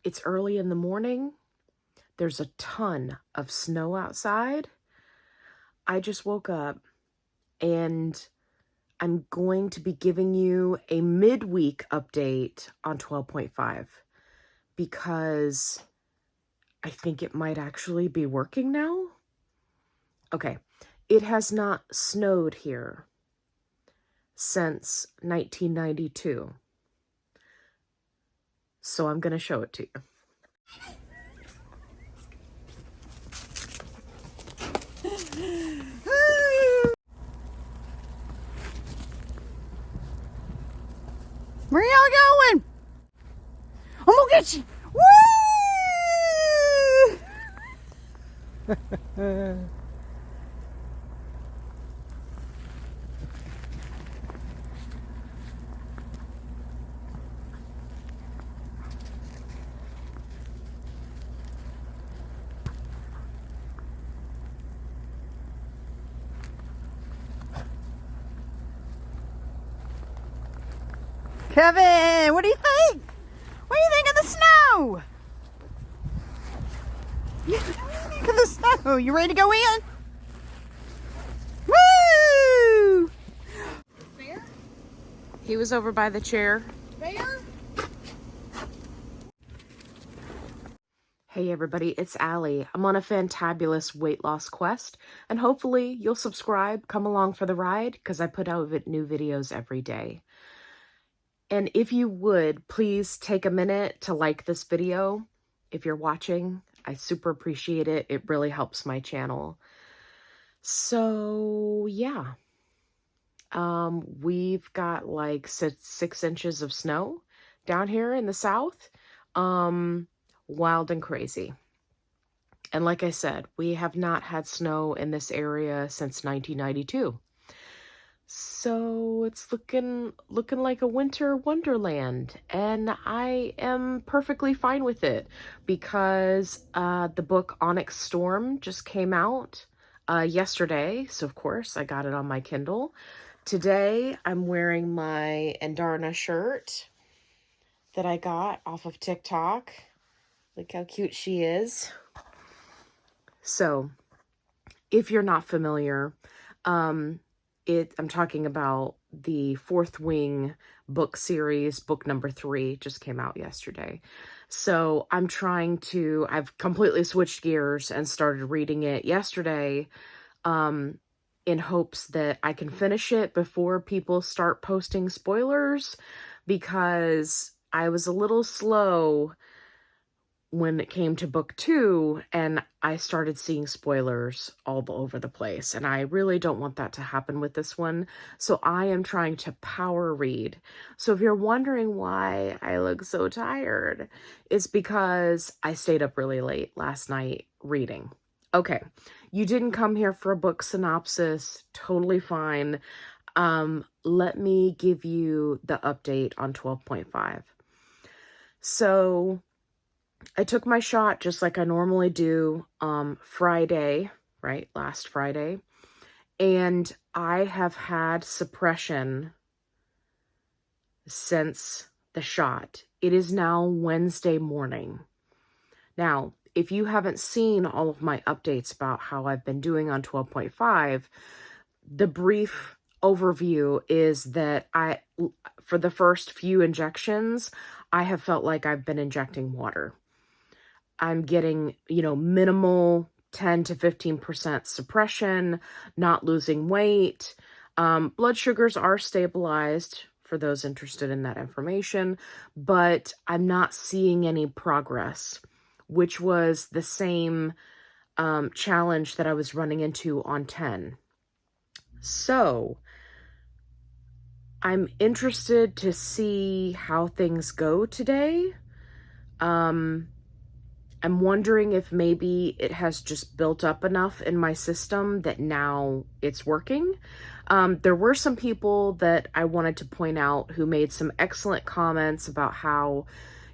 It's early in the morning. There's a ton of snow outside. I just woke up and I'm going to be giving you a midweek update on 12.5 because I think it might actually be working now. Okay, it has not snowed here since 1992. So I'm going to show it to you. Where y'all going? I'm gonna get you. Woo! Kevin, what do you think? What do you think of the snow? What do you think of the snow? You ready to go in? Woo! Bear? He was over by the chair. Bear? Hey everybody, it's Allie. I'm on a fantabulous weight loss quest, and hopefully you'll subscribe, come along for the ride, because I put out new videos every day. And if you would, please take a minute to like this video. If you're watching, I super appreciate it. It really helps my channel. So yeah, we've got like 6 inches of snow down here in the south. Wild and crazy. And like I said, we have not had snow in this area since 1992. So it's looking like a winter wonderland, and I am perfectly fine with it because the book Onyx Storm just came out yesterday, so of course I got it on my Kindle. Today I'm wearing my Endarna shirt that I got off of TikTok. Look how cute she is. So if you're not familiar, I'm talking about the Fourth Wing book series. Book number 3 just came out yesterday. So I've completely switched gears and started reading it yesterday in hopes that I can finish it before people start posting spoilers, because I was a little slow when it came to book 2, and I started seeing spoilers all over the place, and I really don't want that to happen with this one. So I am trying to power read. So if you're wondering why I look so tired, it's because I stayed up really late last night reading. Okay, you didn't come here for a book synopsis, totally fine. Let me give you the update on 12.5. So I took my shot just like I normally do Friday, right? Last Friday. And I have had suppression since the shot. It is now Wednesday morning. Now, if you haven't seen all of my updates about how I've been doing on 12.5, the brief overview is that for the first few injections, I have felt like I've been injecting water. I'm getting, minimal 10 to 15% suppression, not losing weight. Blood sugars are stabilized for those interested in that information, but I'm not seeing any progress, which was the same challenge that I was running into on 10. So I'm interested to see how things go today. I'm wondering if maybe it has just built up enough in my system that now it's working. There were some people that I wanted to point out who made some excellent comments about how,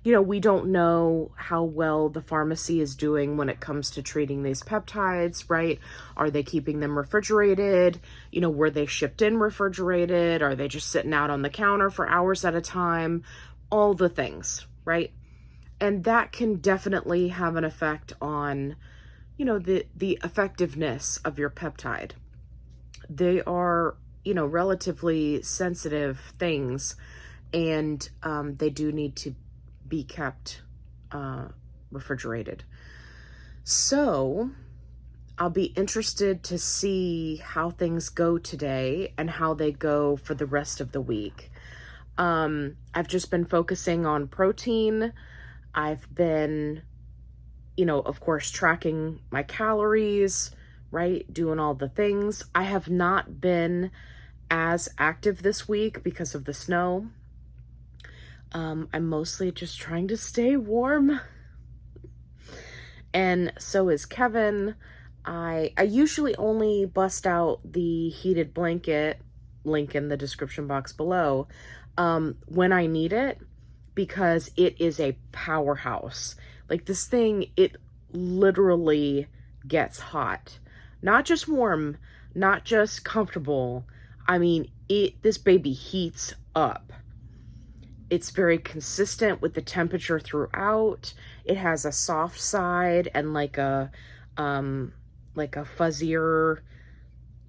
we don't know how well the pharmacy is doing when it comes to treating these peptides, right? Are they keeping them refrigerated? Were they shipped in refrigerated? Are they just sitting out on the counter for hours at a time? All the things, right? And that can definitely have an effect on, the effectiveness of your peptide. They are, relatively sensitive things, and they do need to be kept refrigerated. So I'll be interested to see how things go today and how they go for the rest of the week. I've just been focusing on protein. I've been, of course, tracking my calories, right? Doing all the things. I have not been as active this week because of the snow. I'm mostly just trying to stay warm. And so is Kevin. I usually only bust out the heated blanket, link in the description box below, when I need it, because it is a powerhouse. Like, this thing, it literally gets hot. Not just warm, not just comfortable. I mean, this baby heats up. It's very consistent with the temperature throughout. It has a soft side and like a fuzzier,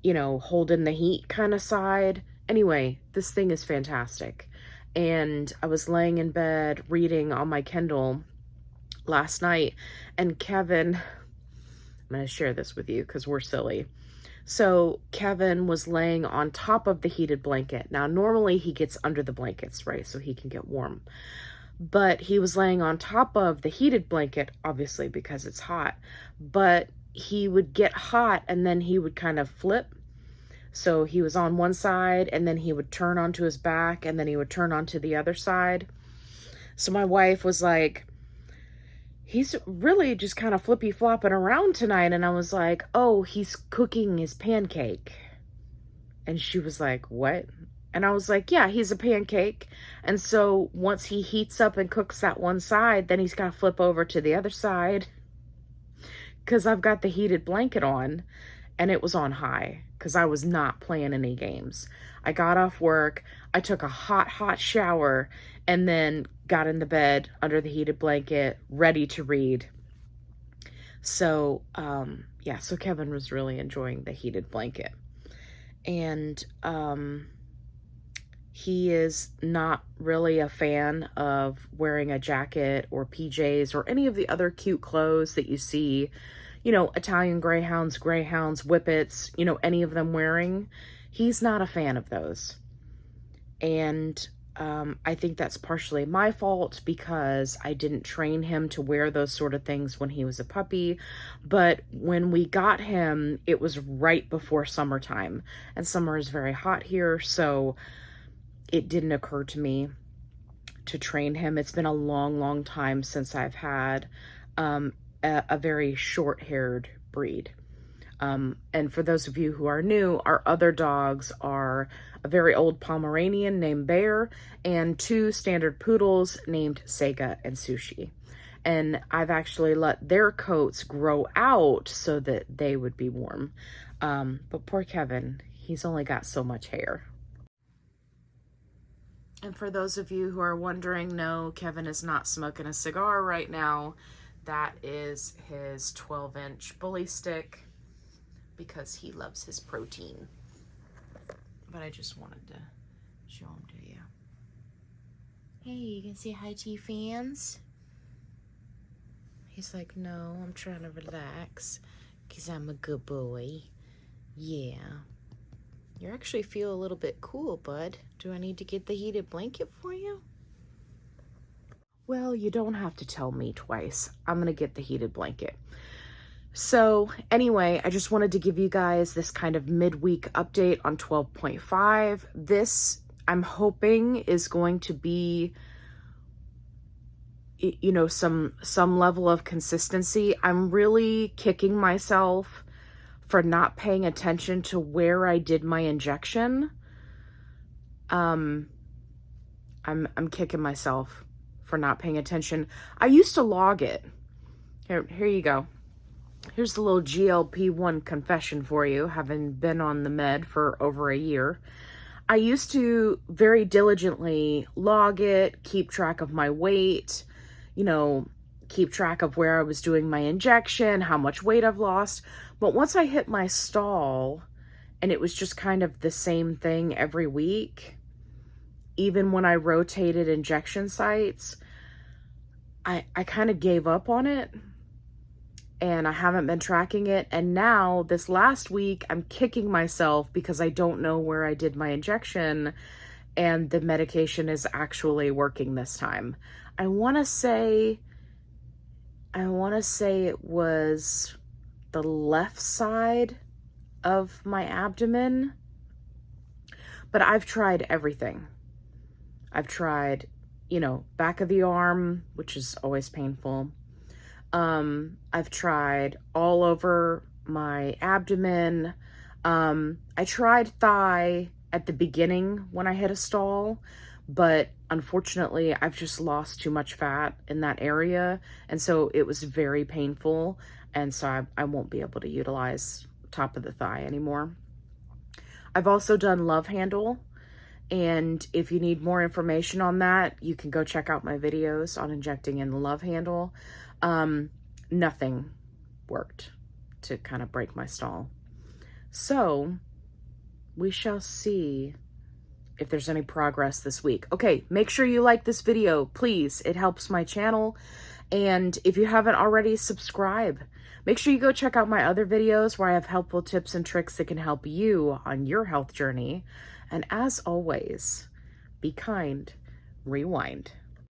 holding the heat kind of side. Anyway, this thing is fantastic. And I was laying in bed reading on my Kindle last night, and Kevin, I'm going to share this with you because we're silly. So Kevin was laying on top of the heated blanket. Now, normally he gets under the blankets, right? So he can get warm. But he was laying on top of the heated blanket, obviously, because it's hot. But he would get hot and then he would kind of flip. So he was on one side and then he would turn onto his back and then he would turn onto the other side. So my wife was like, he's really just kind of flippy flopping around tonight. And I was like, oh, he's cooking his pancake. And she was like, what? And I was like, yeah, he's a pancake. And so once he heats up and cooks that one side, then he's got to flip over to the other side, because I've got the heated blanket on, and it was on high because I was not playing any games. I got off work, I took a hot shower, and then got in the bed under the heated blanket, ready to read. So, so Kevin was really enjoying the heated blanket. And he is not really a fan of wearing a jacket or PJs or any of the other cute clothes that you see, Italian greyhounds, whippets, any of them wearing. He's not a fan of those. And I think that's partially my fault because I didn't train him to wear those sort of things when he was a puppy. But when we got him, it was right before summertime, and summer is very hot here, so it didn't occur to me to train him. It's been a long time since I've had a very short-haired breed. And for those of you who are new, our other dogs are a very old Pomeranian named Bear and 2 standard poodles named Sega and Sushi. And I've actually let their coats grow out so that they would be warm. But poor Kevin, he's only got so much hair. And for those of you who are wondering, no, Kevin is not smoking a cigar right now. That is his 12-inch bully stick, because he loves his protein. But I just wanted to show him to you. Hey, you can say hi to your fans? He's like, no, I'm trying to relax because I'm a good boy. Yeah. You actually feel a little bit cool, bud. Do I need to get the heated blanket for you? Well, you don't have to tell me twice. I'm going to get the heated blanket. So anyway, I just wanted to give you guys this kind of midweek update on 12.5. This, I'm hoping, is going to be, some level of consistency. I'm really kicking myself for not paying attention to where I did my injection. I'm kicking myself for not paying attention. I used to log it. Here you go. Here's the little GLP-1 confession for you, having been on the med for over a year. I used to very diligently log it, keep track of my weight, keep track of where I was doing my injection, how much weight I've lost. But once I hit my stall and it was just kind of the same thing every week, even when I rotated injection sites, I kind of gave up on it, and I haven't been tracking it. And now this last week, I'm kicking myself because I don't know where I did my injection, and the medication is actually working this time. I want to say it was the left side of my abdomen, but I've tried everything. I've tried, back of the arm, which is always painful. I've tried all over my abdomen. I tried thigh at the beginning when I hit a stall, but unfortunately I've just lost too much fat in that area. And so it was very painful. And so I won't be able to utilize top of the thigh anymore. I've also done love handle. And if you need more information on that, you can go check out my videos on injecting in the love handle. Nothing worked to kind of break my stall. So we shall see if there's any progress this week. Okay, make sure you like this video, please. It helps my channel. And if you haven't already, subscribe. Make sure you go check out my other videos where I have helpful tips and tricks that can help you on your health journey. And as always, be kind, rewind.